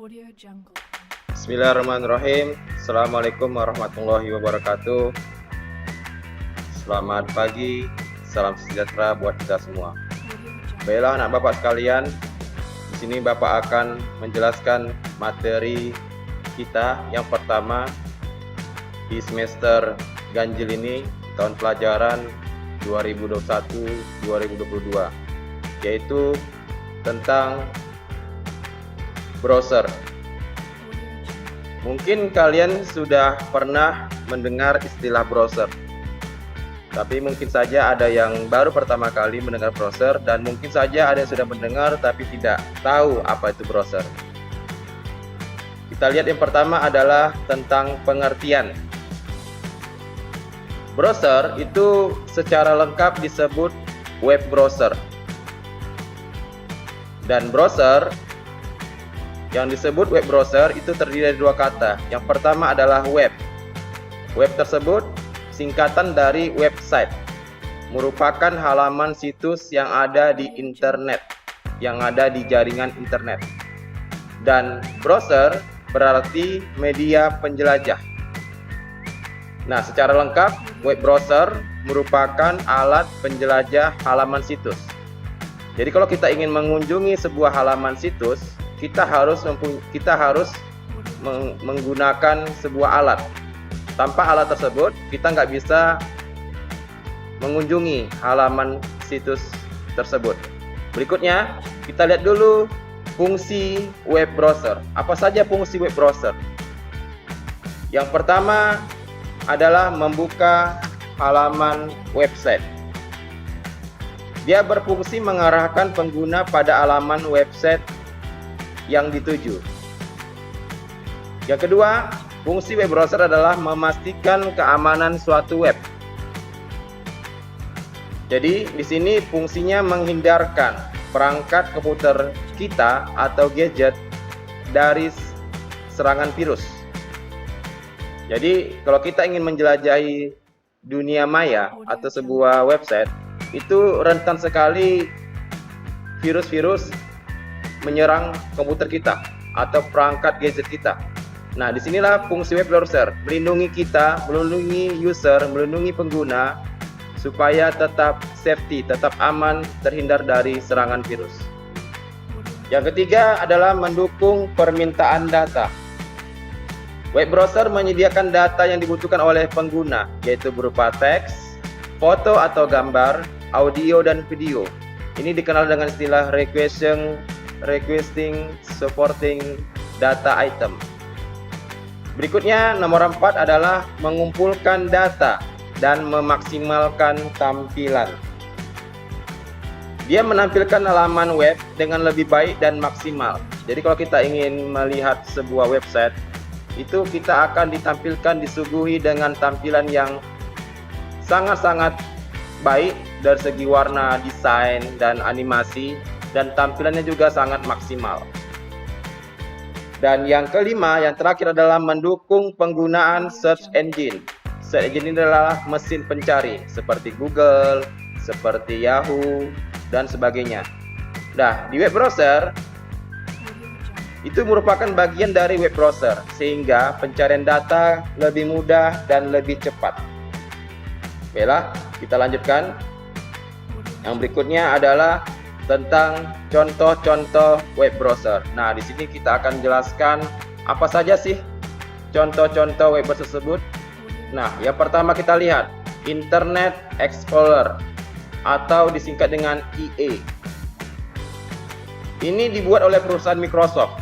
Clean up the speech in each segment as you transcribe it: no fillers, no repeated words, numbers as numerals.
Audio Jungle. Bismillahirrahmanirrahim. Assalamualaikum warahmatullahi wabarakatuh. Selamat pagi, salam sejahtera buat kita semua. Baiklah anak bapak sekalian, di sini bapak akan menjelaskan materi kita yang pertama di semester ganjil ini, tahun pelajaran 2021-2022, yaitu tentang browser. Mungkin kalian sudah pernah mendengar istilah browser, tapi mungkin saja ada yang baru pertama kali mendengar browser, dan mungkin saja ada yang sudah mendengar tapi tidak tahu apa itu browser. Kita lihat yang pertama adalah tentang pengertian. Browser itu secara lengkap disebut web browser. Dan browser yang disebut web browser itu terdiri dari dua kata. Yang pertama adalah web. Web tersebut singkatan dari website, merupakan halaman situs yang ada di internet, yang ada di jaringan internet. Dan browser berarti media penjelajah. Nah, secara lengkap, web browser merupakan alat penjelajah halaman situs. Jadi kalau kita ingin mengunjungi sebuah halaman situs, kita harus menggunakan sebuah alat. Tanpa alat tersebut, kita nggak bisa mengunjungi halaman situs tersebut. Berikutnya, kita lihat dulu fungsi web browser. Apa saja fungsi web browser? Yang pertama adalah membuka halaman website. Dia berfungsi mengarahkan pengguna pada halaman website yang dituju. Yang kedua, fungsi web browser adalah memastikan keamanan suatu web. Jadi di sini fungsinya menghindarkan perangkat komputer kita atau gadget dari serangan virus. Jadi kalau kita ingin menjelajahi dunia maya atau sebuah website, itu rentan sekali virus-virus menyerang komputer kita atau perangkat gadget kita. Nah, disinilah fungsi web browser, melindungi kita, melindungi user, melindungi pengguna supaya tetap safety, tetap aman, terhindar dari serangan virus. Yang ketiga adalah mendukung permintaan data. Web browser menyediakan data yang dibutuhkan oleh pengguna, yaitu berupa teks, foto atau gambar, audio dan video. Ini dikenal dengan istilah requesting supporting data item. Berikutnya nomor 4 adalah mengumpulkan data dan memaksimalkan tampilan. Dia menampilkan halaman web dengan lebih baik dan maksimal. Jadi kalau kita ingin melihat sebuah website, itu kita akan disuguhi dengan tampilan yang sangat-sangat baik dari segi warna, desain, dan animasi, dan tampilannya juga sangat maksimal. Dan yang kelima, yang terakhir adalah mendukung penggunaan search engine. Search engine ini adalah mesin pencari seperti Google, seperti Yahoo, dan sebagainya. Nah, di web browser itu merupakan bagian dari web browser, sehingga pencarian data lebih mudah dan lebih cepat. Baiklah, kita lanjutkan. Yang berikutnya adalah tentang contoh-contoh web browser. Nah, di sini kita akan jelaskan apa saja sih contoh-contoh web browser tersebut. Nah, yang pertama kita lihat Internet Explorer atau disingkat dengan IE. Ini dibuat oleh perusahaan Microsoft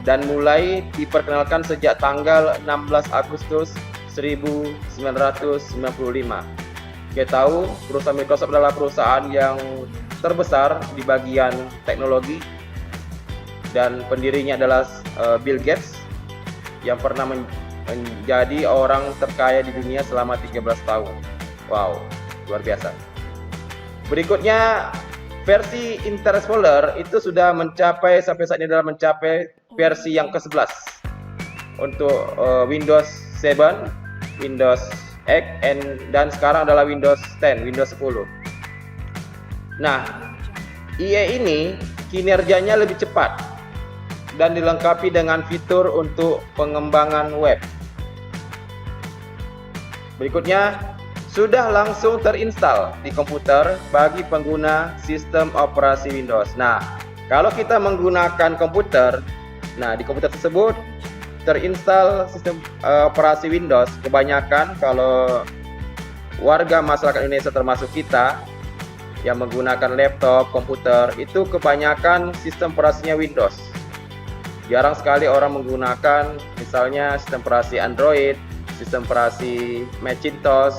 dan mulai diperkenalkan sejak tanggal 16 Agustus 1995. Kita tahu perusahaan Microsoft adalah perusahaan yang terbesar di bagian teknologi, dan pendirinya adalah Bill Gates yang pernah menjadi orang terkaya di dunia selama 13 tahun. Wow, luar biasa. Berikutnya versi Internet Explorer itu sudah mencapai, sampai saat ini adalah mencapai versi yang ke-11 untuk Windows 7, Windows X, dan sekarang adalah Windows 10, Windows 10. Nah, IE ini kinerjanya lebih cepat dan dilengkapi dengan fitur untuk pengembangan web. Berikutnya, sudah langsung terinstall di komputer bagi pengguna sistem operasi Windows. Nah, kalau kita menggunakan komputer, nah di komputer tersebut terinstall sistem operasi Windows. Kebanyakan kalau warga masyarakat Indonesia termasuk kita yang menggunakan laptop, komputer, itu kebanyakan sistem operasinya Windows. Jarang sekali orang menggunakan misalnya sistem operasi Android, sistem operasi Macintosh,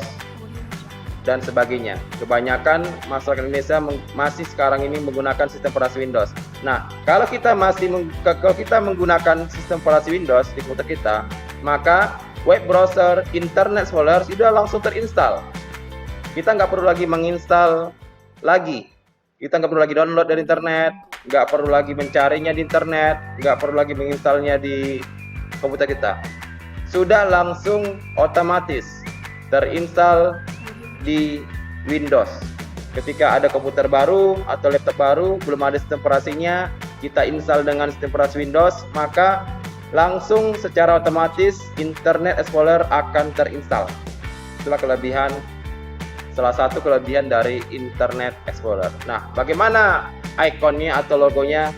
dan sebagainya. Kebanyakan masyarakat Indonesia masih sekarang ini menggunakan sistem operasi Windows. Nah, kalau kita menggunakan sistem operasi Windows di komputer kita, maka web browser Internet Explorer sudah langsung terinstall. Kita nggak perlu lagi menginstal lagi. Kita nggak perlu lagi download dari internet, nggak perlu lagi mencarinya di internet, nggak perlu lagi menginstalnya di komputer kita. Sudah langsung otomatis terinstall di Windows. Ketika ada komputer baru atau laptop baru, belum ada sistem operasinya, kita install dengan sistem operasi Windows, maka langsung secara otomatis Internet Explorer akan terinstall. Itulah salah satu kelebihan dari Internet Explorer. Nah, bagaimana ikonnya atau logonya?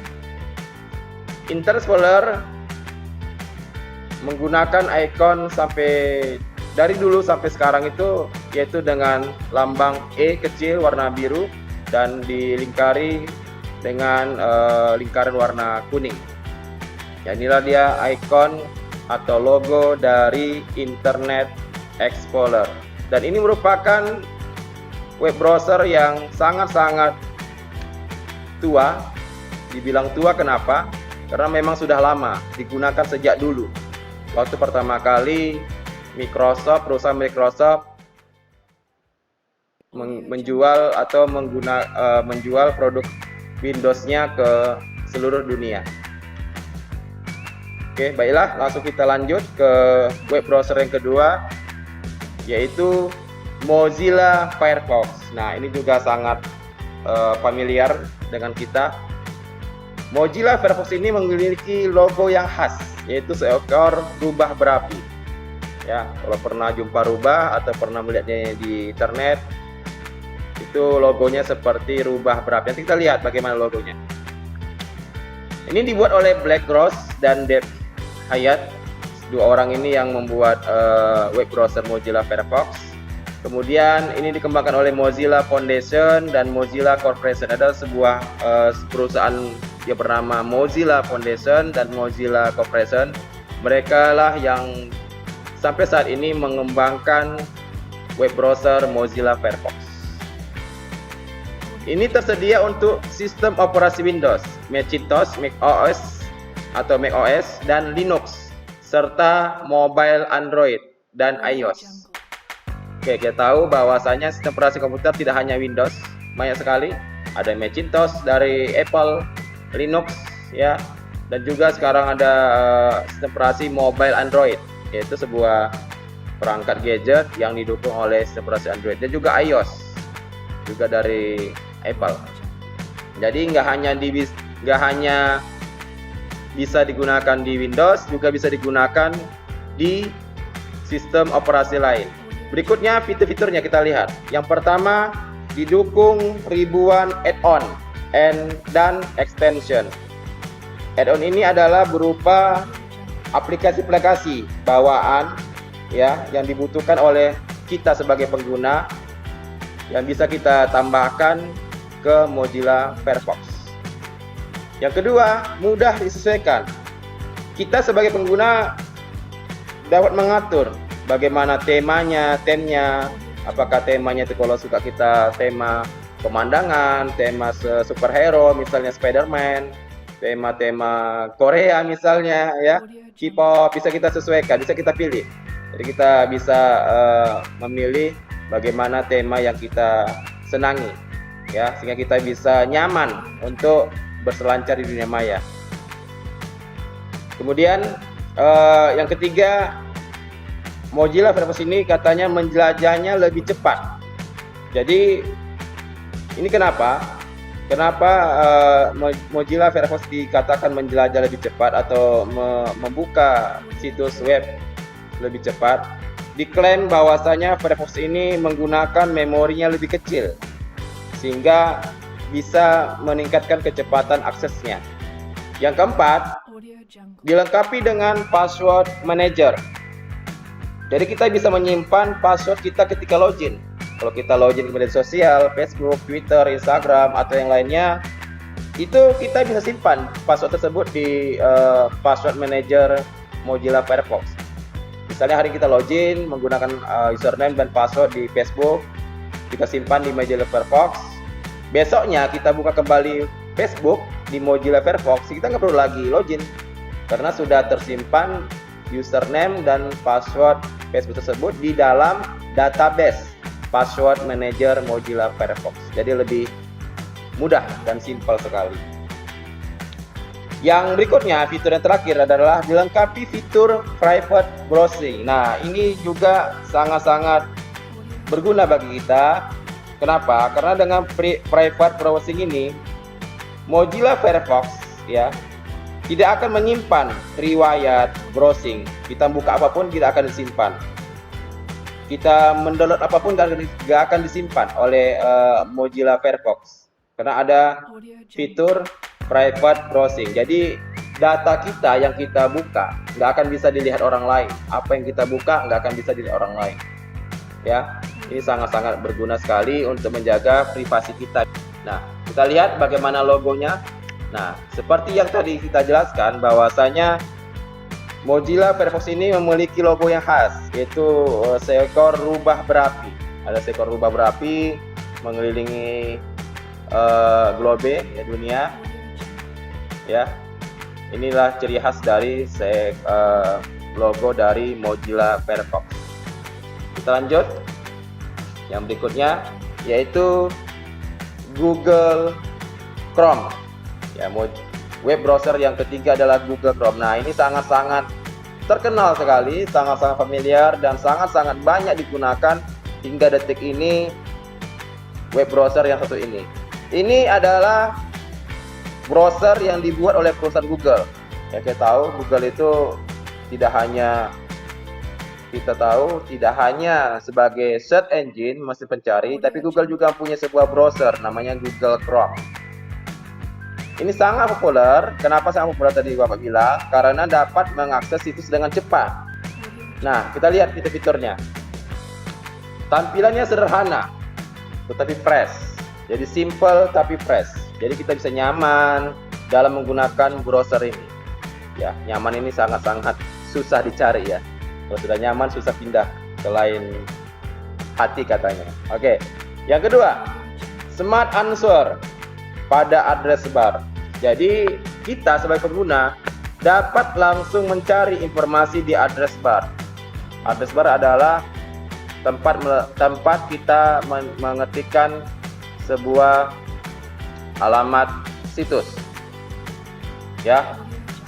Internet Explorer menggunakan ikon dari dulu sampai sekarang itu, yaitu dengan lambang E kecil warna biru dan dilingkari dengan lingkaran warna kuning. Ya, inilah dia ikon atau logo dari Internet Explorer. Dan ini merupakan web browser yang sangat-sangat tua. Dibilang tua kenapa? Karena memang sudah lama, digunakan sejak dulu. Waktu pertama kali perusahaan Microsoft menjual produk Windows-nya ke seluruh dunia. Oke, baiklah, langsung kita lanjut ke web browser yang kedua, yaitu Mozilla Firefox. Nah, ini juga sangat familiar dengan kita. Mozilla Firefox ini memiliki logo yang khas, yaitu seekor rubah berapi. Ya, kalau pernah jumpa rubah atau pernah melihatnya di internet, itu logonya seperti rubah berapi. Nanti kita lihat bagaimana logonya. Ini dibuat oleh Blake Gross dan Dave Hyatt. Dua orang ini yang membuat web browser Mozilla Firefox. Kemudian ini dikembangkan oleh Mozilla Foundation dan Mozilla Corporation. Ada sebuah perusahaan yang bernama Mozilla Foundation dan Mozilla Corporation. Mereka lah yang sampai saat ini mengembangkan web browser Mozilla Firefox. Ini tersedia untuk sistem operasi Windows, Macintosh, macOS atau macOS dan Linux, serta mobile Android dan iOS. Oke, kita tahu bahwasanya sistem operasi komputer tidak hanya Windows, banyak sekali. Ada Macintosh dari Apple, Linux, ya, dan juga sekarang ada sistem operasi mobile Android, yaitu sebuah perangkat gadget yang didukung oleh sistem operasi Android, dan juga iOS juga dari Apple. Jadi nggak hanya bisa digunakan di Windows, juga bisa digunakan di sistem operasi lain. Berikutnya fitur-fiturnya kita lihat. Yang pertama, didukung ribuan add-on dan extension. Add-on ini adalah berupa aplikasi-aplikasi bawaan, ya, yang dibutuhkan oleh kita sebagai pengguna, yang bisa kita tambahkan ke Mozilla Firefox. Yang kedua, mudah disesuaikan. Kita sebagai pengguna dapat mengatur bagaimana temanya, apakah temanya itu kalau suka kita tema pemandangan, tema superhero misalnya Spider-Man, tema Korea misalnya, ya, K-pop, bisa kita sesuaikan, bisa kita pilih. Jadi kita bisa memilih bagaimana tema yang kita senangi, ya, sehingga kita bisa nyaman untuk berselancar di dunia maya. Kemudian yang ketiga, Mozilla Firefox ini katanya menjelajahnya lebih cepat. Jadi ini kenapa? Kenapa Mozilla Firefox dikatakan menjelajah lebih cepat atau membuka situs web lebih cepat? Diklaim bahwasanya Firefox ini menggunakan memorinya lebih kecil sehingga bisa meningkatkan kecepatan aksesnya. Yang keempat, dilengkapi dengan password manager. Jadi kita bisa menyimpan password kita ketika login. Kalau kita login ke media sosial, Facebook, Twitter, Instagram, atau yang lainnya, itu kita bisa simpan password tersebut di password manager Mozilla Firefox. Misalnya hari kita login menggunakan username dan password di Facebook, kita simpan di Mozilla Firefox. Besoknya kita buka kembali Facebook di Mozilla Firefox, kita nggak perlu lagi login karena sudah tersimpan username dan password Facebook tersebut di dalam database password manager Mozilla Firefox. Jadi lebih mudah dan simpel sekali. Yang berikutnya, fitur yang terakhir adalah dilengkapi fitur private browsing. Nah, ini juga sangat-sangat berguna bagi kita. Kenapa? Karena dengan private browsing ini Mozilla Firefox ya tidak akan menyimpan riwayat browsing. Kita buka apapun tidak akan disimpan. Kita mendownload apapun tidak akan disimpan oleh Mozilla Firefox karena ada fitur private browsing. Jadi data kita yang kita buka nggak akan bisa dilihat orang lain. Apa yang kita buka nggak akan bisa dilihat orang lain. Ya, ini sangat-sangat berguna sekali untuk menjaga privasi kita. Nah, kita lihat bagaimana logonya. Nah, seperti yang tadi kita jelaskan bahwasanya Mozilla Firefox ini memiliki logo yang khas, yaitu seekor rubah berapi. Ada seekor rubah berapi mengelilingi globe ya, dunia. Ya, inilah ciri khas dari logo dari Mozilla Firefox. Kita lanjut. Yang berikutnya yaitu Google Chrome. Ya, web browser yang ketiga adalah Google Chrome. Nah, ini sangat-sangat terkenal sekali, sangat-sangat familiar dan sangat-sangat banyak digunakan hingga detik ini web browser yang satu ini. Ini adalah browser yang dibuat oleh perusahaan Google. Ya, kita tahu Google itu tidak hanya sebagai search engine mesin pencari, tapi Google juga punya sebuah browser namanya Google Chrome. Ini sangat populer. Kenapa sangat populer tadi Bapak bilang? Karena dapat mengakses situs dengan cepat. Nah, kita lihat fitur-fiturnya. Tampilannya sederhana, tetapi fresh. Jadi simple tapi fresh. Jadi kita bisa nyaman dalam menggunakan browser ini. Ya, nyaman ini sangat-sangat susah dicari ya. Kalau sudah nyaman susah pindah ke lain hati katanya. Oke. Yang kedua, Smart Answer pada address bar. Jadi kita sebagai pengguna dapat langsung mencari informasi di address bar. Address bar adalah tempat kita mengetikkan sebuah alamat situs. Ya.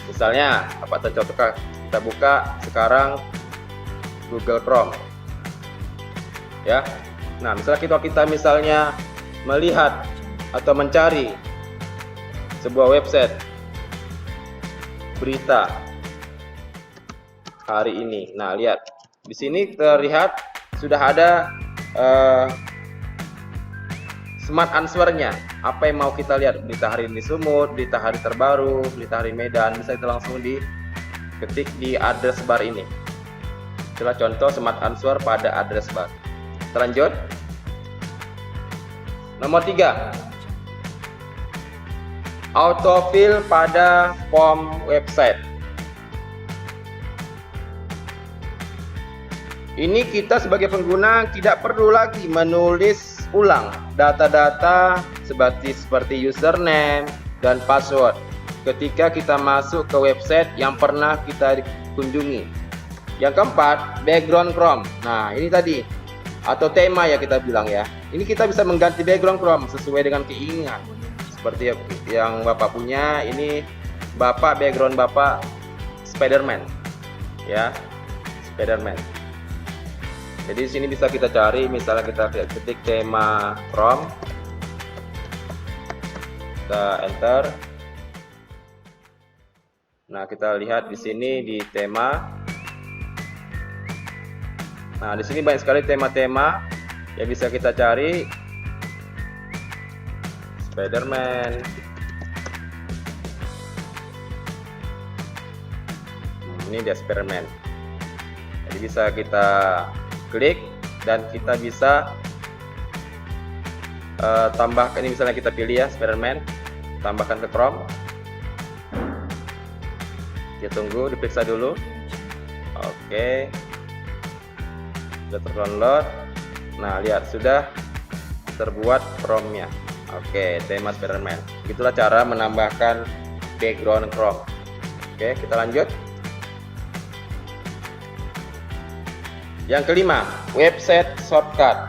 Misalnya, apa contohnya kita buka sekarang Google Chrome. Ya. Nah, misalnya kita misalnya melihat atau mencari sebuah website berita hari ini. Nah, lihat di sini terlihat sudah ada Smart Answer-nya. Apa yang mau kita lihat? Berita hari ini Sumut, berita hari terbaru, berita hari Medan. Bisa kita langsung diketik di address bar ini. Itulah contoh Smart Answer pada address bar. Kita lanjut. Nomor 3, autofill pada form website. Ini kita sebagai pengguna tidak perlu lagi menulis ulang data-data seperti username dan password ketika kita masuk ke website yang pernah kita kunjungi. Yang keempat, background Chrome. Nah, ini tadi atau tema ya kita bilang ya. Ini kita bisa mengganti background Chrome sesuai dengan keinginan. Seperti yang Bapak punya, ini background Bapak Spider-Man. Ya, Spider-Man. Jadi di sini bisa kita cari, misalnya kita ketik tema Chrome. Kita enter. Nah, kita lihat di sini di tema. Nah, di sini banyak sekali tema-tema yang bisa kita cari. Spider-Man. Ini dia Spider-Man. Jadi bisa kita klik dan kita bisa tambahkan. Ini misalnya kita pilih ya Spider-Man, tambahkan ke Chrome. Kita tunggu, diperiksa dulu. Oke, sudah terdownload. Nah, lihat sudah terbuat Chrome-nya. Oke, tema Spider-Man. Itulah cara menambahkan background Chrome. Oke, kita lanjut. Yang kelima, website shortcut.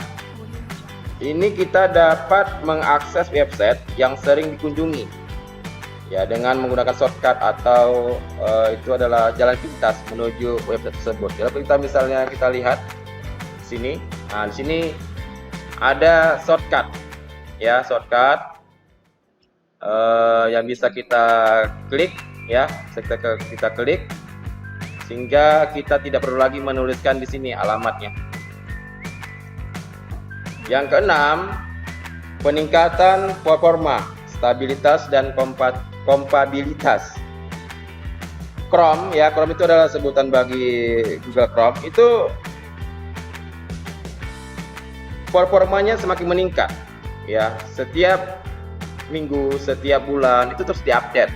Ini kita dapat mengakses website yang sering dikunjungi ya dengan menggunakan shortcut atau itu adalah jalan pintas menuju website tersebut. Kalau kita misalnya kita lihat di sini, nah di sini ada shortcut ya, shortcut yang bisa kita klik ya, kita klik sehingga kita tidak perlu lagi menuliskan di sini alamatnya. Yang keenam, peningkatan performa, stabilitas dan kompatibilitas. Chrome ya, Chrome itu adalah sebutan bagi Google Chrome. Itu performanya semakin meningkat ya, setiap minggu, setiap bulan itu terus diupdate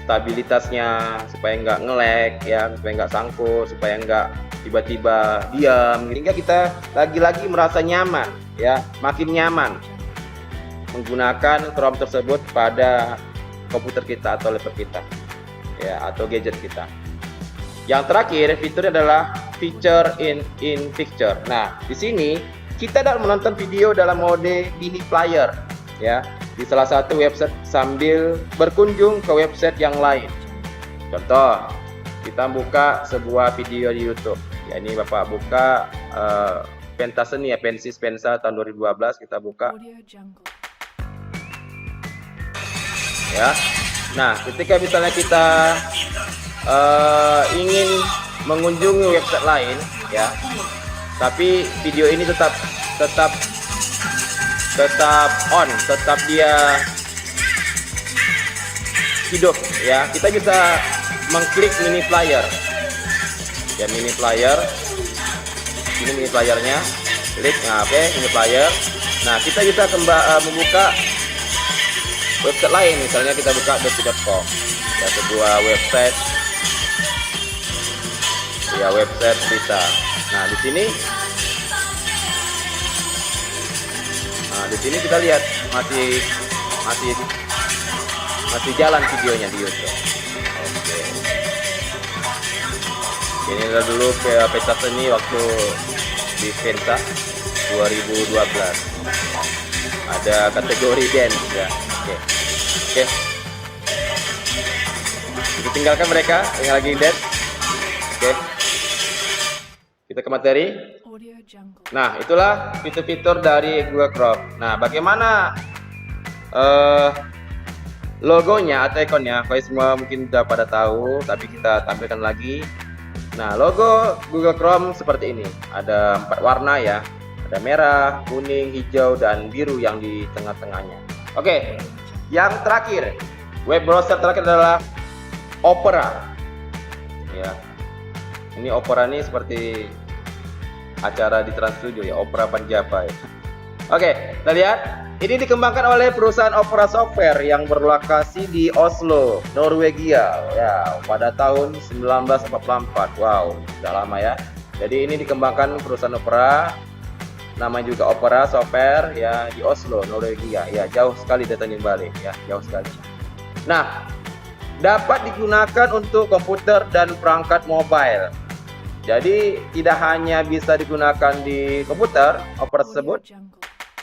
stabilitasnya supaya nggak nge-lag ya, supaya nggak sangkut, supaya nggak tiba-tiba diam, sehingga kita lagi-lagi merasa nyaman ya, makin nyaman menggunakan Chrome tersebut pada komputer kita atau laptop kita ya, atau gadget kita. Yang terakhir fiturnya adalah feature in picture. Nah, di sini kita dapat menonton video dalam mode mini player ya, di salah satu website sambil berkunjung ke website yang lain. Contoh, kita buka sebuah video di YouTube. Ya, ini Bapak buka pentas seni ya, Pensis Pensa tahun 2012, kita buka. Ya. Nah, ketika misalnya kita ingin mengunjungi website lain ya, tapi video ini tetap on, tetap dia hidup ya, kita bisa mengklik mini player ya, mini player ini, mini playernya klik. Nah, oke, mini player. Nah, kita bisa membuka website lain, misalnya kita buka detik.com ya, sebuah website ya, website berita. Nah, di sini kita lihat masih jalan videonya di YouTube. Oke. Ini adalah dulu pentas seni waktu di Pensa 2012. Ada kategori dance ya. Oke. Kita tinggalkan mereka yang lagi dance. Oke. Kita ke materi. Nah, itulah fitur-fitur dari Google Chrome. Nah, bagaimana logonya atau ikonnya? Kalian semua mungkin sudah pada tahu, tapi kita tampilkan lagi. Nah, logo Google Chrome seperti ini. Ada 4 warna ya. Ada merah, kuning, hijau, dan biru yang di tengah-tengahnya. Oke, yang terakhir, web browser terakhir adalah Opera. Ya, ini Opera ini seperti acara di Trans 7 ya, Opera Panjapa ya. Oke, kita lihat. Ini dikembangkan oleh perusahaan Opera Software yang berlokasi di Oslo, Norwegia ya, pada tahun 1944. Wow, sudah lama ya. Jadi ini dikembangkan perusahaan Opera, namanya juga Opera Software ya, di Oslo, Norwegia ya, jauh sekali dari Tanjung Balai ya, jauh sekali. Nah, dapat digunakan untuk komputer dan perangkat mobile. Jadi tidak hanya bisa digunakan di komputer Opera tersebut.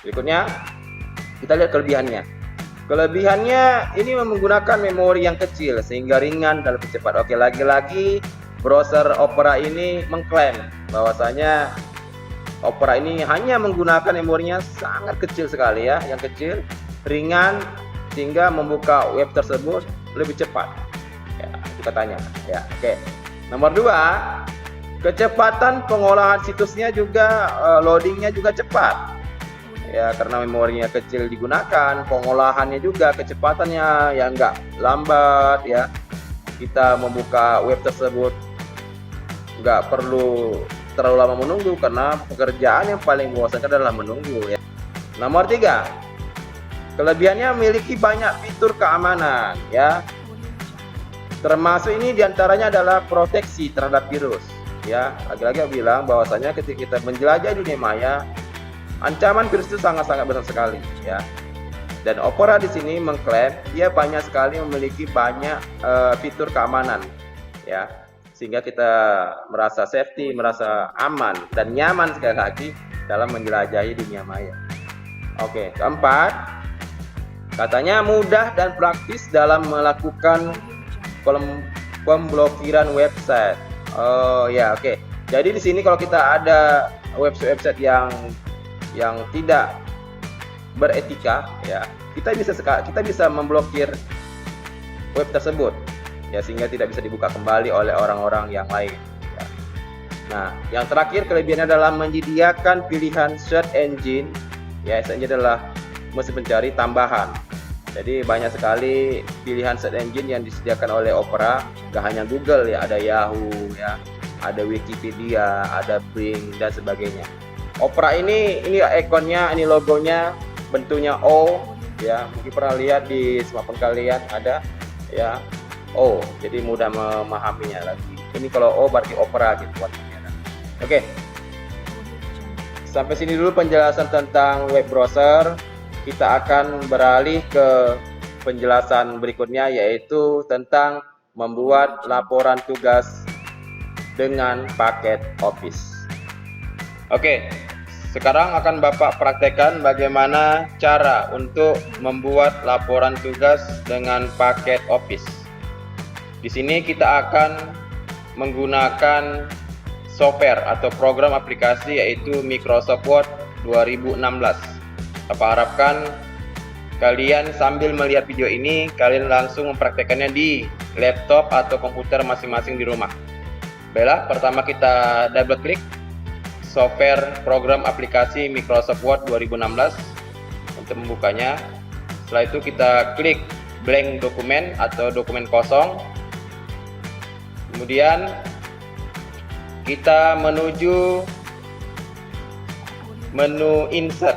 Berikutnya kita lihat kelebihannya. Kelebihannya ini menggunakan memori yang kecil sehingga ringan dan lebih cepat. Oke, lagi-lagi browser Opera ini mengklaim bahwasanya Opera ini hanya menggunakan memorinya sangat kecil sekali ya, yang kecil, ringan, sehingga membuka web tersebut lebih cepat. Ya, itu katanya. Ya, oke. Nomor 2, kecepatan pengolahan situsnya juga loadingnya juga cepat. Ya, karena memorinya kecil digunakan, pengolahannya juga kecepatannya ya enggak lambat ya. Kita membuka web tersebut enggak perlu terlalu lama menunggu karena pekerjaan yang paling membosankan adalah menunggu ya. Nomor 3, kelebihannya memiliki banyak fitur keamanan ya. Termasuk ini diantaranya adalah proteksi terhadap virus ya. Lagi-lagi aku bilang bahwasanya ketika kita menjelajah dunia maya, ancaman virus itu sangat-sangat besar sekali ya. Dan Opera di sini mengklaim dia banyak sekali memiliki banyak fitur keamanan ya. Sehingga kita merasa safety, merasa aman dan nyaman sekali lagi dalam menjelajahi dunia maya. Oke, keempat, katanya mudah dan praktis dalam melakukan pemblokiran website. Oh ya, oke. Jadi di sini kalau kita ada website yang tidak beretika ya, kita bisa memblokir web tersebut ya, sehingga tidak bisa dibuka kembali oleh orang-orang yang lain ya. Nah, yang terakhir kelebihannya adalah menyediakan pilihan search engine ya. Search engine adalah mesin pencari tambahan. Jadi banyak sekali pilihan search engine yang disediakan oleh Opera. Gak hanya Google ya, ada Yahoo ya, ada Wikipedia, ada Bing dan sebagainya. Opera ini ikonnya, ini logonya bentuknya O ya. Mungkin pernah lihat di smartphone kalian ada ya, O. Jadi mudah memahaminya lagi. Ini kalau O berarti Opera gitu warnanya. Oke. Sampai sini dulu penjelasan tentang web browser. Kita akan beralih ke penjelasan berikutnya, yaitu tentang membuat laporan tugas dengan paket Office. Oke. Sekarang akan Bapak praktekkan bagaimana cara untuk membuat laporan tugas dengan paket Office. Di sini kita akan menggunakan software atau program aplikasi yaitu Microsoft Word 2016. Bapak harapkan kalian sambil melihat video ini, kalian langsung mempraktekannya di laptop atau komputer masing-masing di rumah. Baiklah, pertama kita double klik software program aplikasi Microsoft Word 2016 untuk membukanya. Setelah itu kita klik blank dokumen atau dokumen kosong. Kemudian kita menuju menu insert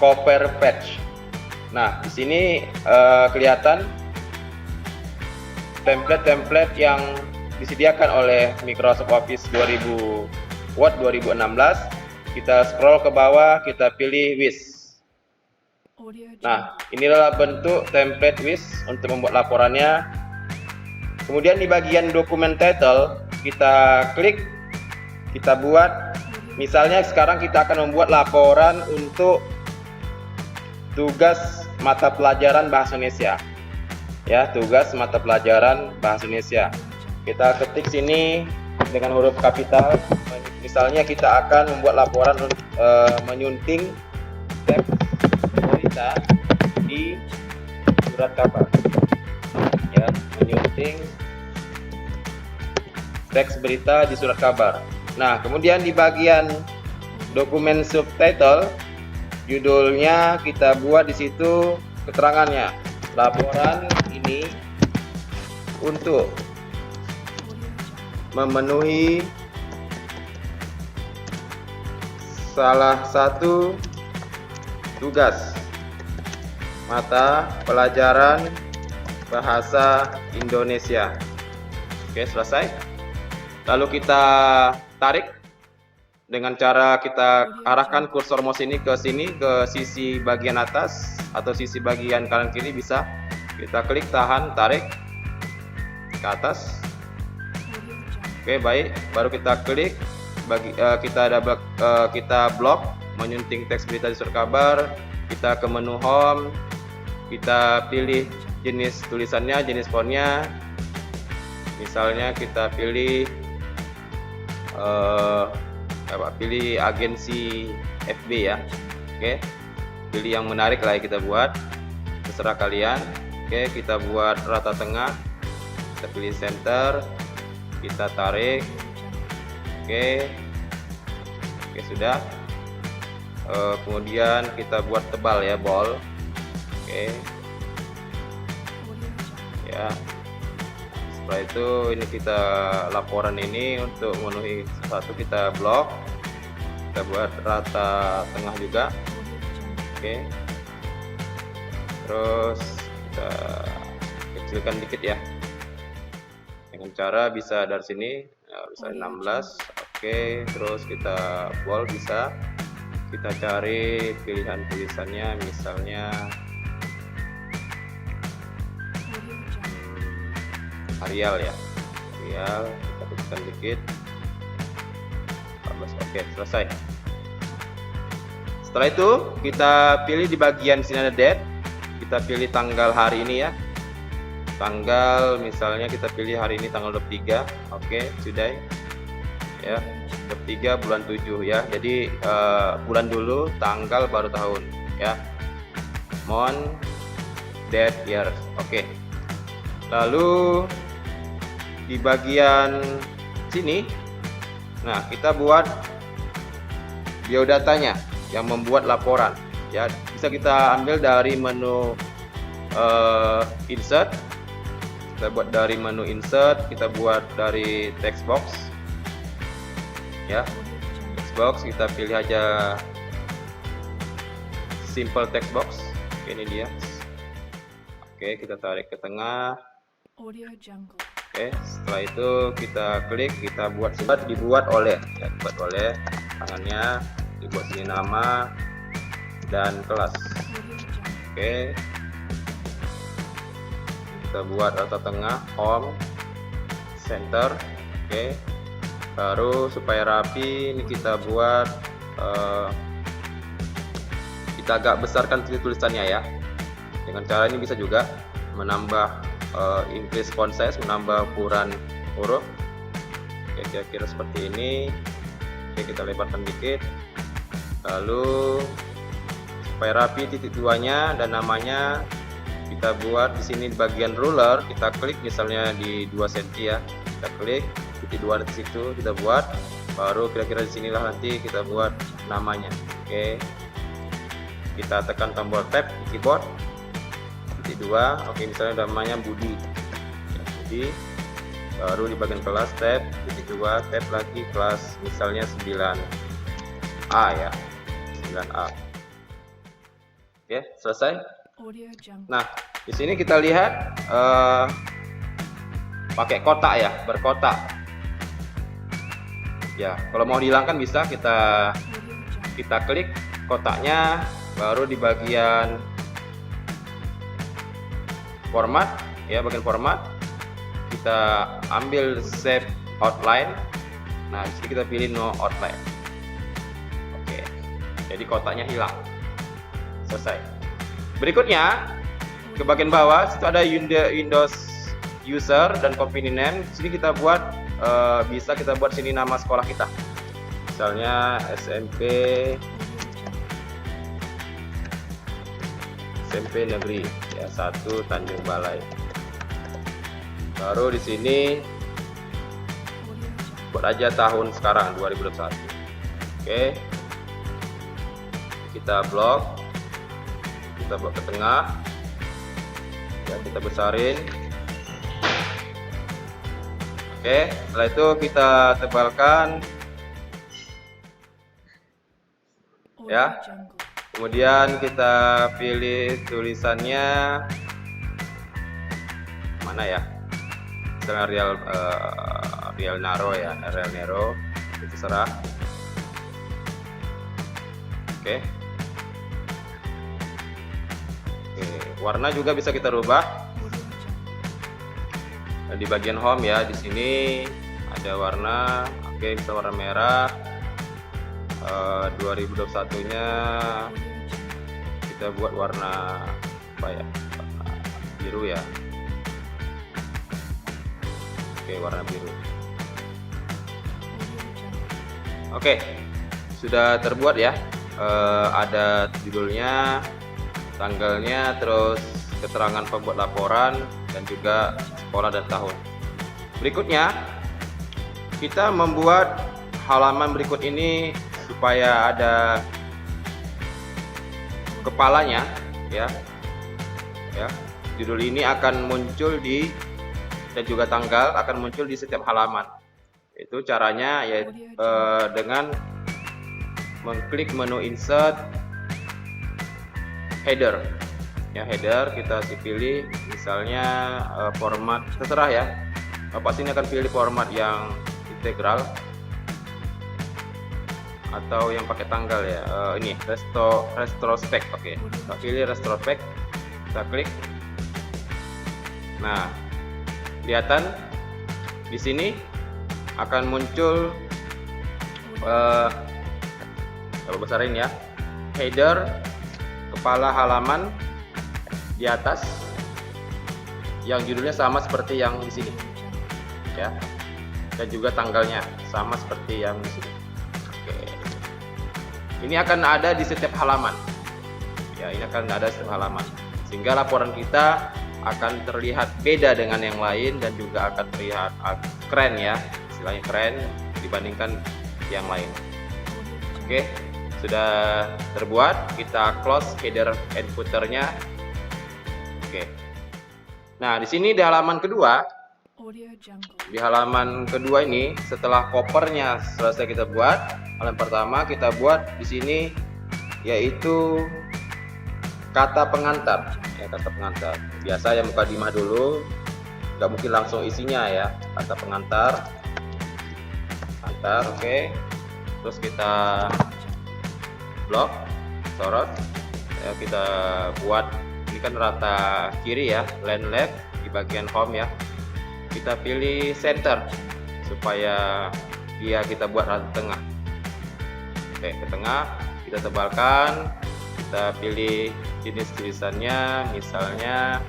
cover page. Nah, di sini kelihatan template-template yang disediakan oleh Microsoft Office Word 2016. Kita scroll ke bawah, kita pilih wish. Nah, inilah bentuk template wish untuk membuat laporannya. Kemudian di bagian dokumen title, kita klik, kita buat. Misalnya sekarang kita akan membuat laporan untuk tugas mata pelajaran Bahasa Indonesia. Ya, tugas mata pelajaran Bahasa Indonesia. Kita ketik sini dengan huruf kapital. Misalnya kita akan membuat laporan menyunting teks berita di surat kabar. Ya, menyunting teks berita di surat kabar. Nah, kemudian di bagian dokumen subtitle, judulnya kita buat di situ keterangannya. Laporan ini untuk memenuhi salah satu tugas mata pelajaran Bahasa Indonesia. Oke, selesai. Lalu kita tarik dengan cara kita arahkan kursor mouse ini ke sisi bagian atas atau sisi bagian kanan kiri bisa. Kita klik, tahan, tarik ke atas. Oke, baik. Baru kita klik, kita blok menyunting teks berita di surat kabar. Kita ke menu home, kita pilih jenis tulisannya, jenis fontnya. Misalnya kita pilih pilih agensi FB ya. Oke. pilih yang menarik lah, kita buat, terserah kalian. Oke, kita buat rata tengah, kita pilih center, kita tarik. Oke, sudah. Kemudian kita buat tebal ya, ball. Oke, ya. Setelah itu ini kita laporan ini untuk memenuhi satu, kita blok, kita buat rata tengah juga. Oke, terus kita kecilkan dikit ya, dengan cara bisa dari sini bisa 16. Oke, terus kita bold, bisa kita cari pilihan tulisannya, misalnya Arial ya, Arial, kita kecilkan dikit 14. Oke, selesai. Setelah itu kita pilih di bagian sini ada date, kita pilih tanggal hari ini ya, tanggal misalnya kita pilih hari ini tanggal 23. Oke, sudah ya, 23 bulan 7 ya, jadi bulan dulu, tanggal baru tahun ya, month, date, year. Oke, lalu di bagian sini, nah kita buat biodatanya yang membuat laporan ya, bisa kita ambil dari menu insert, kita buat dari menu insert, kita buat dari text box ya, text box kita pilih aja simple text box. Oke, ini dia. Oke, kita tarik ke tengah. Oke, setelah itu kita klik, kita buat dibuat oleh ya, dibuat oleh tangannya, dibuat sini nama dan kelas. Oke, kita buat rata tengah, home, center. Oke, baru supaya rapi ini kita buat kita agak besarkan tulisannya ya. Dengan cara ini bisa juga menambah increase font size, menambah ukuran huruf. Oke, kira-kira seperti ini. Oke, kita lebarkan dikit. Lalu supaya rapi titik duanya dan namanya kita buat di sini di bagian ruler, kita klik misalnya di 2 cm ya, kita klik titik 2 di situ, kita buat, baru kira-kira di sinilah nanti kita buat namanya. Oke, kita tekan tombol tab di keyboard, titik 2. Oke, misalnya namanya Budi ya, Budi, baru di bagian kelas tab titik 2, tab lagi kelas misalnya 9A ya, 9A. Oke, selesai. Nah, di sini kita lihat pakai kotak ya, berkotak ya. Kalau mau dihilangkan bisa kita klik kotaknya, baru di bagian format ya, bagian format kita ambil save outline. Nah, di sini kita pilih no outline. Oke, jadi kotaknya hilang. Selesai. Berikutnya ke bagian bawah situ ada Windows user dan company name. Di sini kita buat bisa kita buat sini nama sekolah kita. Misalnya SMP Negeri ya 1 Tanjung Balai. Baru di sini buat aja tahun sekarang 2021. Oke. Kita blok. Kita buat ke tengah. Ya, kita besarin. Oke, setelah itu kita tebalkan. Ya. Kemudian kita pilih tulisannya mana ya, misalnya Arial Naro ya, Arial Nero, itu terserah. Oke. Warna juga bisa kita rubah. Nah, di bagian home ya, di sini ada warna. Oke, bisa warna merah. 2021-nya kita buat warna apa ya, warna biru ya. Oke, warna biru. Oke, sudah terbuat ya ada judulnya, tanggalnya, terus keterangan pembuat laporan, dan juga sekolah dan tahun. Berikutnya kita membuat halaman berikut ini supaya ada kepalanya, ya. Judul ini akan muncul dan juga tanggal akan muncul di setiap halaman. Itu caranya dengan mengklik menu insert header. Ya, header kita pilih misalnya format, terserah ya. Bapak sini akan pilih format yang integral atau yang pakai tanggal ya. Ini retrospect. Oke, kita pilih retrospect, kita klik. Nah, kelihatan di sini akan muncul coba besarin ya, header, kepala halaman di atas yang judulnya sama seperti yang di sini, ya, dan juga tanggalnya sama seperti yang di sini. Oke. Ini akan ada di setiap halaman, ya, ini akan ada di setiap halaman, sehingga laporan kita akan terlihat beda dengan yang lain dan juga akan terlihat keren ya, istilahnya keren dibandingkan yang lain. Oke, sudah terbuat, kita close header and footer-nya. Oke. Nah, di sini di halaman kedua, ini setelah covernya selesai kita buat, halaman pertama kita buat di sini yaitu kata pengantar. Ya, kata pengantar. Biasa ya mukadimah dulu, nggak mungkin langsung isinya ya. Kata pengantar, oke. Terus kita blok, sorot. Ya, kita buat ini kan rata kiri ya, line left di bagian home ya. Kita pilih center supaya kita buat rata tengah. Oke, ke tengah kita tebalkan. Kita pilih jenis tulisannya, misalnya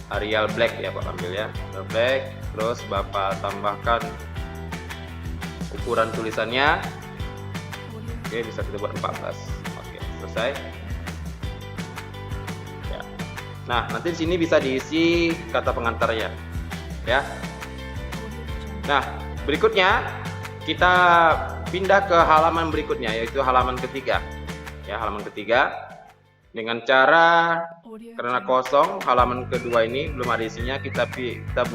Arial Black ya, Pak ambil ya, Arial Black. Terus Bapak tambahkan ukuran tulisannya. Oke, bisa kita buat 14. Oke, selesai. Ya. Nah, nanti di sini bisa diisi kata pengantarnya, ya. Nah, berikutnya kita pindah ke halaman berikutnya, yaitu halaman ketiga. Ya, halaman ketiga dengan cara, karena kosong halaman kedua ini belum ada isinya, kita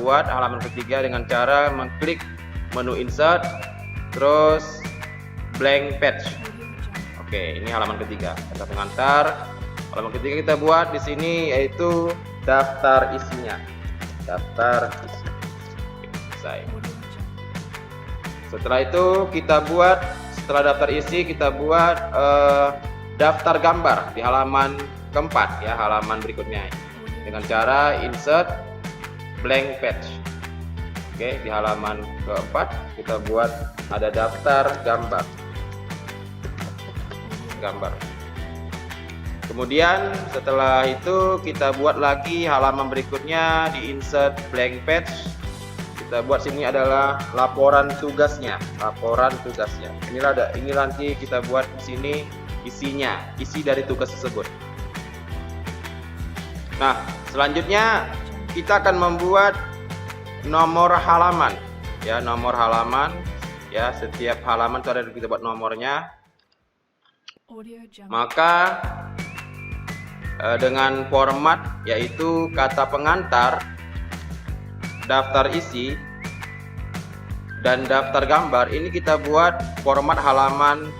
buat halaman ketiga dengan cara mengklik menu insert, terus blank page. Oke, ini halaman ketiga, kata pengantar. Halaman ketiga kita buat di sini yaitu daftar isinya. Daftar isi. Selesai. Setelah itu setelah daftar isi kita buat daftar gambar di halaman keempat ya, halaman berikutnya dengan cara insert blank page. Oke, di halaman keempat kita buat ada daftar gambar. Kemudian setelah itu kita buat lagi halaman berikutnya di insert blank page. Kita buat sini adalah laporan tugasnya. Ini nanti kita buat di sini isinya, isi dari tugas tersebut. Nah, selanjutnya kita akan membuat nomor halaman. Ya, nomor halaman. Ya, setiap halaman itu ada kita buat nomornya. Maka dengan format yaitu kata pengantar, daftar isi, dan daftar gambar, ini kita buat format halaman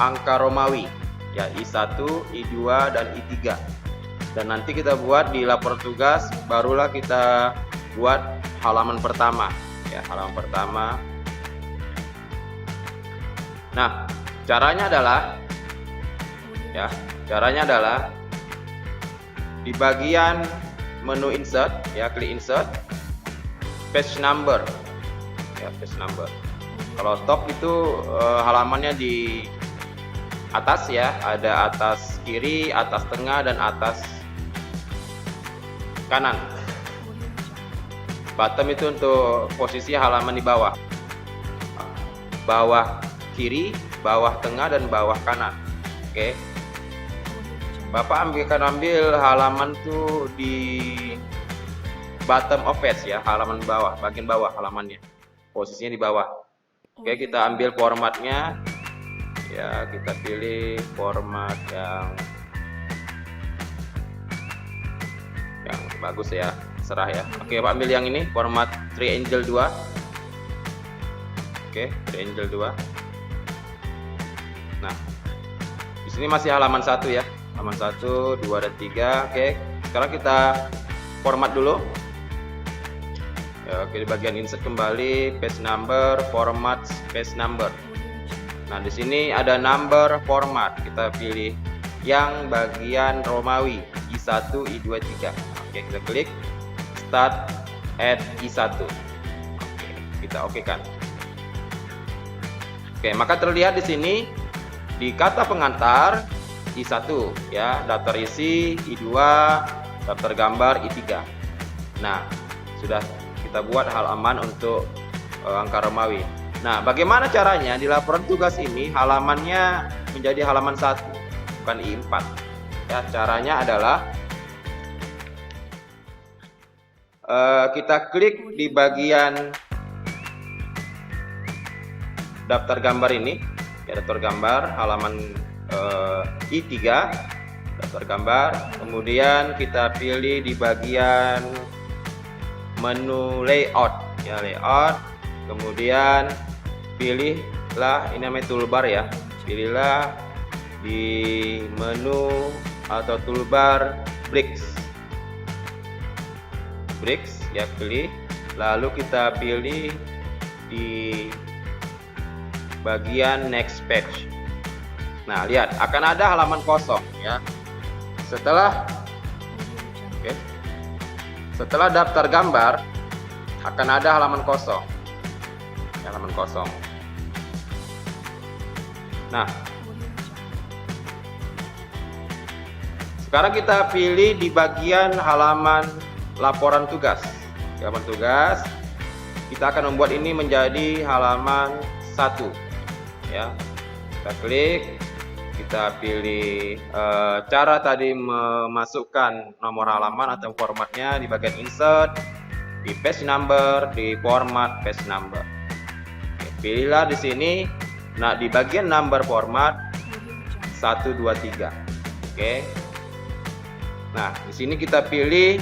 angka Romawi ya, I1, I2, dan I3. Dan nanti kita buat di laporan tugas, barulah kita buat halaman pertama ya, halaman pertama. Nah, caranya adalah di bagian menu insert ya, klik insert, page number ya, page number. Kalau top itu halamannya di atas ya, ada atas kiri, atas tengah, dan atas kanan. Bottom itu untuk posisi halaman di bawah. Bawah kiri, bawah tengah dan bawah kanan. Oke. Bapak akan ambil halaman tuh di bottom of page ya, halaman bawah, bagian bawah halamannya. Posisinya di bawah. Oke, kita ambil formatnya. Ya, kita pilih format yang bagus ya, serah ya. Oke, Pak ambil yang ini, format Triangle 2. Oke, Triangle 2. Nah, di sini masih halaman 1 ya. Halaman 1, 2 dan 3. Oke, sekarang kita format dulu. Ya, oke, di bagian insert kembali, page number, format page number. Nah, di sini ada number format. Kita pilih yang bagian Romawi, I1, I2, I3. Oke, kita klik start at I1. Oke, kita okekan. Oke, maka terlihat di sini di kata pengantar I1 ya, daftar isi I2, daftar gambar I3. Nah, sudah kita buat halaman untuk angka Romawi. Nah, bagaimana caranya di laporan tugas ini halamannya menjadi halaman 1, bukan I4. Ya, caranya adalah kita klik di bagian daftar gambar ini, ya, daftar gambar halaman I3, daftar gambar. Kemudian kita pilih di bagian menu layout, ya, layout. Kemudian pilihlah, ini namanya toolbar ya, pilihlah di menu atau toolbar bricks ya, pilih, lalu kita pilih di bagian next page. Nah, lihat akan ada halaman kosong ya. Setelah daftar gambar akan ada halaman kosong. Halaman kosong. Nah, sekarang kita pilih di bagian halaman laporan tugas. Halaman tugas, kita akan membuat ini menjadi halaman 1 ya. Kita klik, kita pilih cara tadi memasukkan nomor halaman atau formatnya di bagian insert, di page number, di format page number. Pilihlah di sini. Nah, di bagian number format 1, 2, 3. Oke. Nah, di sini kita pilih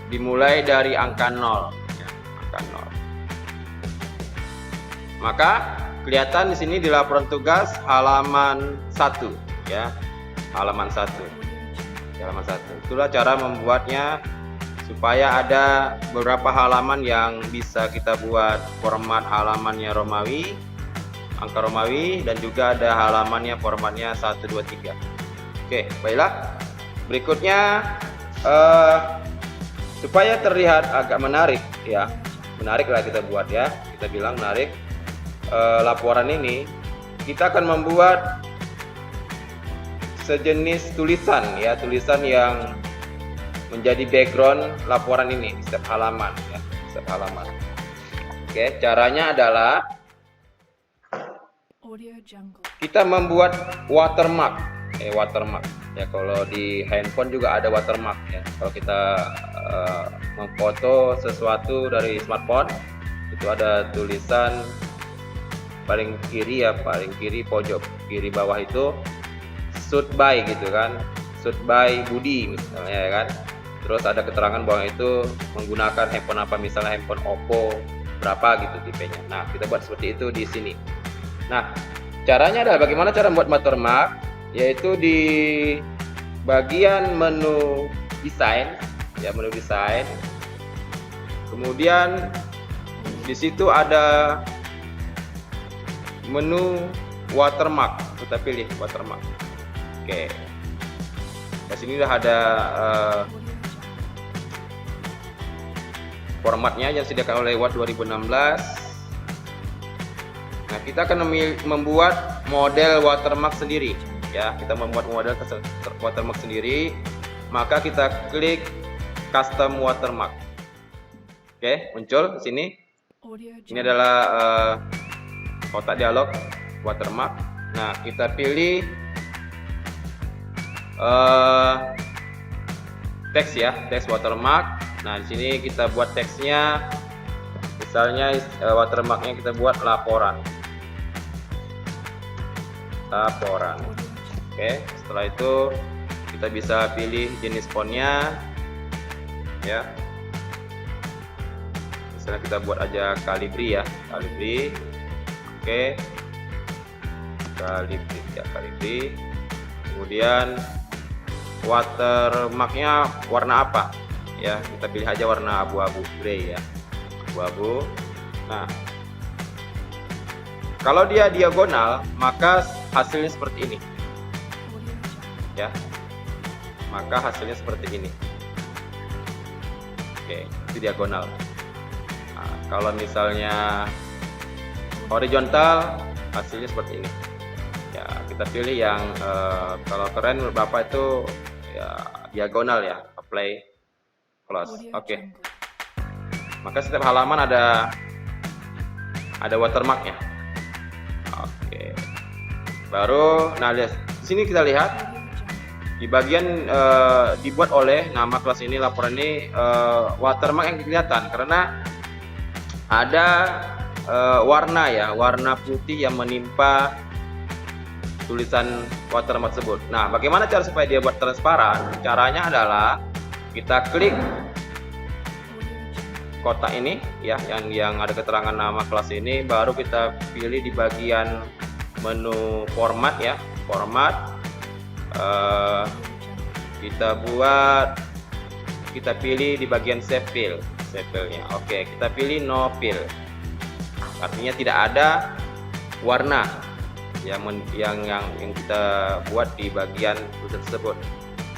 dimulai dari angka 0 ya, angka 0. Maka kelihatan di sini di laporan tugas halaman 1 ya. Halaman 1. Halaman 1. Itulah cara membuatnya, supaya ada beberapa halaman yang bisa kita buat format halamannya Romawi, angka Romawi, dan juga ada halamannya formatnya 1, 2, 3. Oke, baiklah. Berikutnya supaya terlihat agak menarik ya, menarik lah kita buat ya, kita bilang menarik laporan ini, kita akan membuat sejenis tulisan ya, tulisan yang menjadi background laporan ini di setiap halaman ya, setiap halaman. Oke, caranya adalah kita membuat watermark. Watermark ya, kalau di handphone juga ada watermark ya. Kalau kita memfoto sesuatu dari smartphone, itu ada tulisan paling kiri ya, paling kiri pojok kiri bawah itu shoot by gitu kan, shoot by Budi misalnya ya kan. Terus ada keterangan bahwa itu menggunakan handphone apa, misalnya handphone Oppo berapa gitu tipenya. Nah, kita buat seperti itu di sini. Nah, caranya adalah bagaimana cara membuat watermark, yaitu di bagian menu desain ya, menu desain. Kemudian di situ ada menu watermark, kita pilih watermark. Oke. Di sini sudah ada formatnya yang disediakan oleh Word 2016. Nah, kita akan membuat model watermark sendiri ya. Kita membuat model watermark sendiri, maka kita klik custom watermark. Oke, muncul di sini. Ini adalah kotak dialog watermark. Nah, kita pilih teks ya, teks watermark. Nah, di sini kita buat teksnya, misalnya watermarknya kita buat laporan. Oke, setelah itu kita bisa pilih jenis fontnya ya. Misalnya kita buat aja Calibri ya, Calibri. Oke, Calibri ya, Calibri. Kemudian watermarknya warna apa ya, kita pilih aja warna abu-abu, grey ya, abu-abu. Nah, kalau dia diagonal maka hasilnya seperti ini ya, maka hasilnya seperti ini. Oke, itu diagonal. Nah, kalau misalnya horizontal hasilnya seperti ini ya. Kita pilih yang kalau keren menurut Bapak itu ya diagonal ya, apply close. Oke. Maka setiap halaman ada watermarknya. Oke. Baru nah lihat sini, kita lihat di bagian dibuat oleh nama kelas ini, laporan ini, watermark yang kelihatan karena ada warna ya, warna putih yang menimpa tulisan watermark tersebut. Nah, bagaimana cara supaya dia buat transparan? Caranya adalah kita klik kotak ini ya, yang ada keterangan nama kelas ini, baru kita pilih di bagian menu format ya, format. Kita pilih di bagian save fill, nya. Oke, kita pilih no fill, artinya tidak ada warna yang kita buat di bagian tulisan tersebut,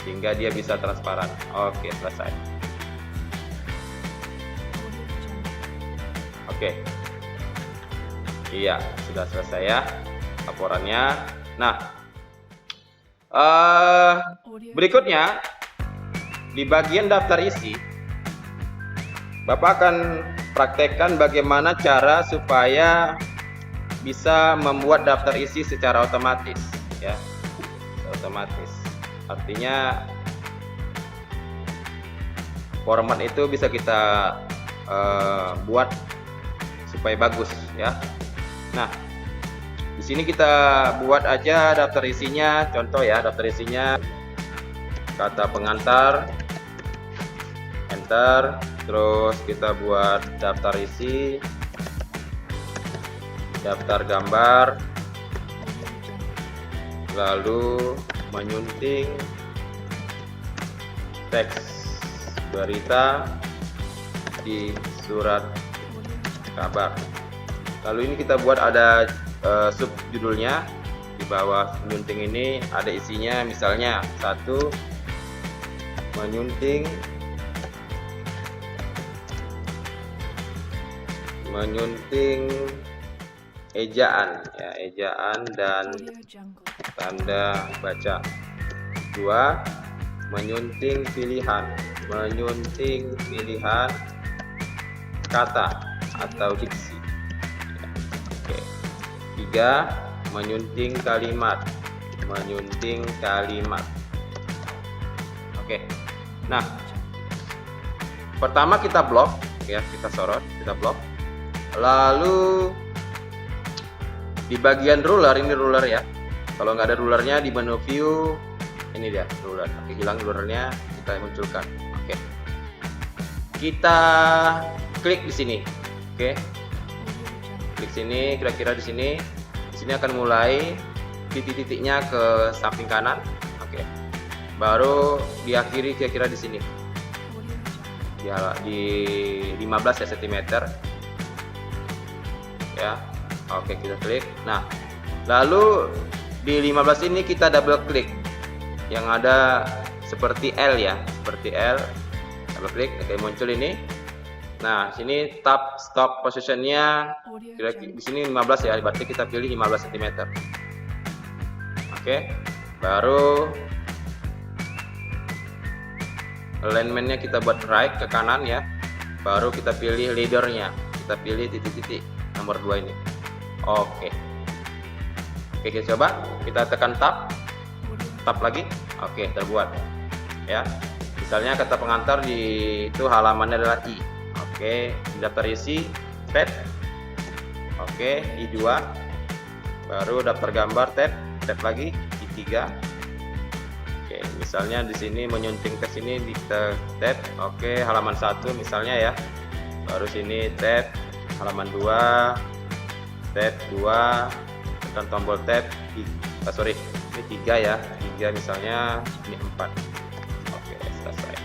sehingga dia bisa transparan. Oke, selesai. Oke, iya, sudah selesai ya laporannya. Nah, berikutnya di bagian daftar isi, Bapak akan praktekkan bagaimana cara supaya bisa membuat daftar isi secara otomatis ya, otomatis. Artinya format itu bisa kita buat supaya bagus ya. Nah, di sini kita buat aja daftar isinya, contoh ya, daftar isinya kata pengantar, enter, terus kita buat daftar isi, daftar gambar, lalu menyunting teks berita di surat kabar. Lalu ini kita buat ada sub judulnya di bawah menyunting ini, ada isinya, misalnya 1, menyunting ejaan ya, ejaan dan tanda baca. 2, menyunting pilihan kata atau diksi. Oke. 3, menyunting kalimat. Oke. Nah, pertama kita blok ya, kita sorot, kita blok. Lalu di bagian ruler, ini ruler ya. Kalau nggak ada rulernya, di menu view ini dia ruler. Oke, hilang rulernya, kita munculkan. Oke. Kita klik di sini. Oke. Klik sini, kira-kira di sini. Di sini akan mulai titik-titiknya ke samping kanan. Oke. Baru diakhiri kira-kira di sini. Ya, di 15 cm. Ya. Oke, kita klik. Nah, lalu di 15 ini kita double klik yang ada seperti L ya, seperti L. Double klik, oke, muncul ini. Nah, sini tab stop positionnya kira-kira di sini 15 ya, berarti kita pilih 15 cm. Oke, baru alignmentnya kita buat right ke kanan ya. Baru kita pilih leadernya, kita pilih titik-titik nomor 2 ini. Oke. Oke, kita coba. Kita tekan tab lagi. Oke, terbuat. Ya. Misalnya kata pengantar itu halamannya adalah I. Oke, daftar isi, tab. Oke, I2. Baru daftar gambar, tab lagi, I3. Oke, misalnya di sini menyunting ke sini di tab. Oke, halaman 1 misalnya ya. Baru sini tab halaman 2, tab 2, tekan tombol tab. Sorry, ini 3 ya. 3 misalnya, ini 4. Oke, selesai.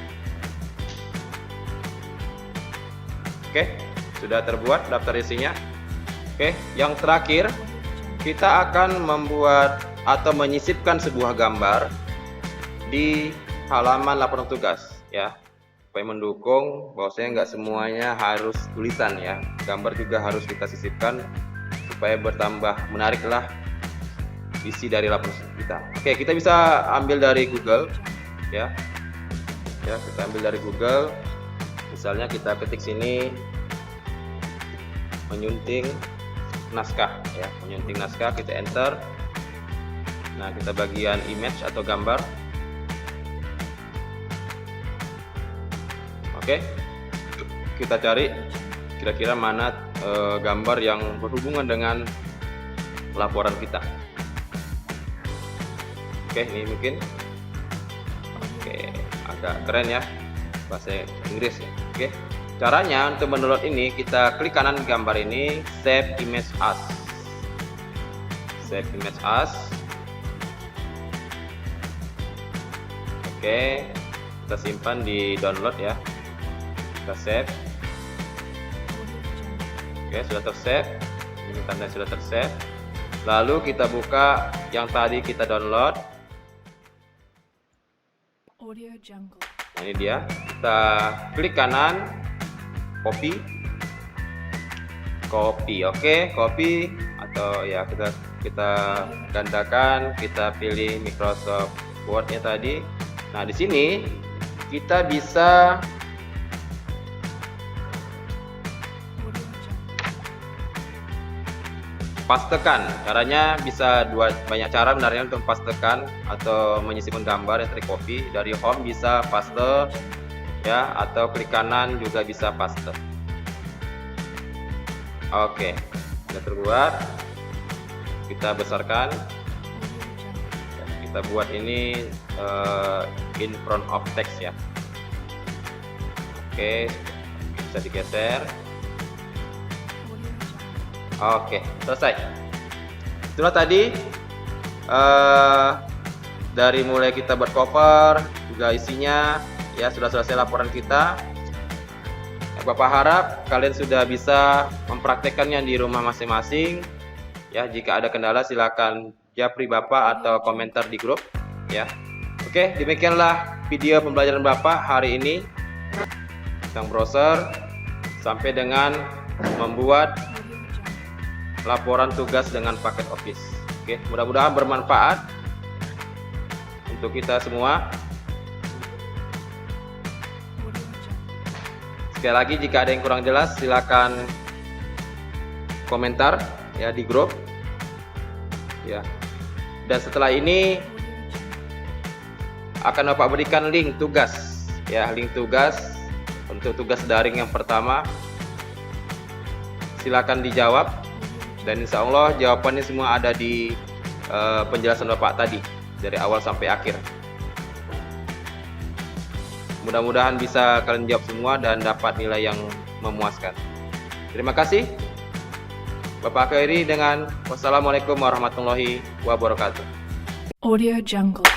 Oke, sudah terbuat daftar isinya. Oke, yang terakhir kita akan membuat atau menyisipkan sebuah gambar di halaman laporan tugas ya, supaya mendukung bahwasanya nggak semuanya harus tulisan ya, gambar juga harus kita sisipkan supaya bertambah menariklah isi dari laporan kita. Oke, kita bisa ambil dari Google ya, kita ambil dari Google. Misalnya kita ketik sini menyunting naskah ya, menyunting naskah, kita enter. Nah, kita bagian image atau gambar. Oke, kita cari kira-kira mana gambar yang berhubungan dengan laporan kita. Oke, ini mungkin agak keren ya, bahasa Inggris ya. Oke, caranya untuk mendownload ini, kita klik kanan gambar ini, save image as. Save image as. Oke, kita simpan di download ya. Kita save. Oke, sudah tersave. Ini tanda sudah tersave. Lalu kita buka yang tadi kita download. Nah, ini dia. Kita klik kanan, copy. Oke, copy atau ya kita gandakan. Kita pilih Microsoft Word-nya tadi. Nah, di sini kita bisa pastekan. Caranya bisa banyak cara benarnya untuk pastekan atau menyisipkan gambar yang tercopy. Dari home bisa paste ya, atau klik kanan juga bisa paste. Oke, sudah terbuat. Kita besarkan. Kita buat ini in front of text ya. Oke, bisa digeser. Oke, selesai. Itulah tadi dari mulai kita buat cover juga isinya ya, sudah selesai laporan kita. Bapak harap kalian sudah bisa mempraktekannya di rumah masing-masing ya. Jika ada kendala silakan japri Bapak atau komentar di grup ya. Oke, demikianlah video pembelajaran Bapak hari ini tentang browser sampai dengan membuat laporan tugas dengan paket Office. Oke, mudah-mudahan bermanfaat untuk kita semua. Sekali lagi, jika ada yang kurang jelas silakan komentar ya di grup ya. Dan setelah ini akan Bapak berikan link tugas ya, link tugas untuk tugas daring yang pertama. Silakan dijawab. Dan insya Allah jawabannya semua ada di penjelasan Bapak tadi dari awal sampai akhir. Mudah-mudahan bisa kalian jawab semua dan dapat nilai yang memuaskan. Terima kasih. Bapak akhiri dengan wassalamualaikum warahmatullahi wabarakatuh. Audio Jungle.